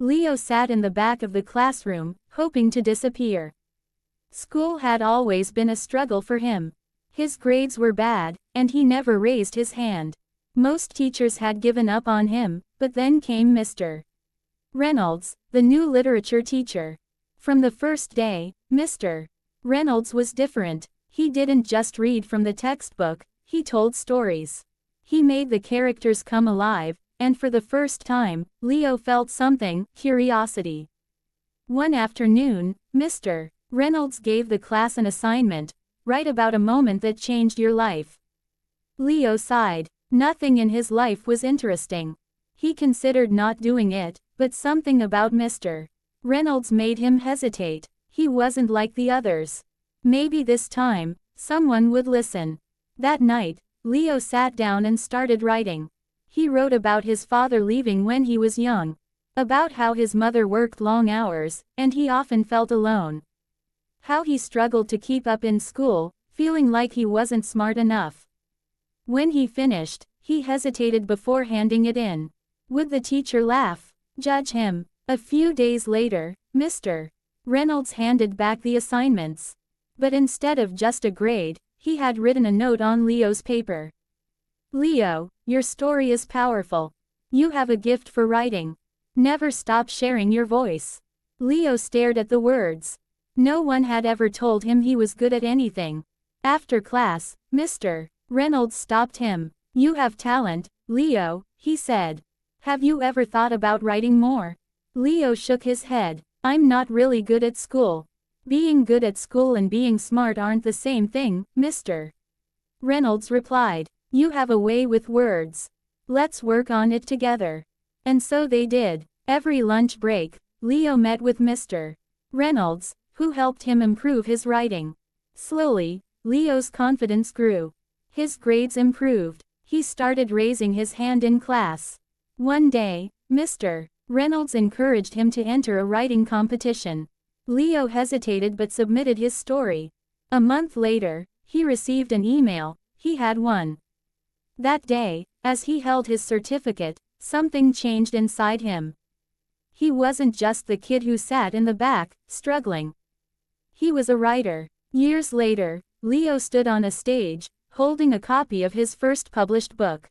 Leo sat in the back of the classroom, hoping to disappear. School had always been a struggle for him. His grades were bad, and he never raised his hand. Most teachers had given up on him, but then came Mr. Reynolds, the new literature teacher. From the first day, Mr. Reynolds was different. He didn't just read from the textbook, he told stories. He made the characters come alive, and for the first time, Leo felt something, curiosity. One afternoon, Mr. Reynolds gave the class an assignment: write about a moment that changed your life. Leo sighed. Nothing in his life was interesting. He considered not doing it, but something about Mr. Reynolds made him hesitate. He wasn't like the others. Maybe this time, someone would listen. That night, Leo sat down and started writing. He wrote about his father leaving when he was young, about how his mother worked long hours, and he often felt alone. How he struggled to keep up in school, feeling like he wasn't smart enough. When he finished, he hesitated before handing it in. Would the teacher laugh? Judge him? A few days later, Mr. Reynolds handed back the assignments. But instead of just a grade, he had written a note on Leo's paper. Leo, your story is powerful. You have a gift for writing. Never stop sharing your voice. Leo stared at the words. No one had ever told him he was good at anything. After class, Mr. Reynolds stopped him. You have talent, Leo, he said. Have you ever thought about writing more? Leo shook his head. I'm not really good at school. Being good at school and being smart aren't the same thing, Mr. Reynolds replied. You have a way with words. Let's work on it together. And so they did. Every lunch break, Leo met with Mr. Reynolds, who helped him improve his writing. Slowly, Leo's confidence grew. His grades improved. He started raising his hand in class. One day, Mr. Reynolds encouraged him to enter a writing competition. Leo hesitated but submitted his story. A month later, he received an email: he had won. That day, as he held his certificate, something changed inside him. He wasn't just the kid who sat in the back, struggling. He was a writer. Years later, Leo stood on a stage, holding a copy of his first published book.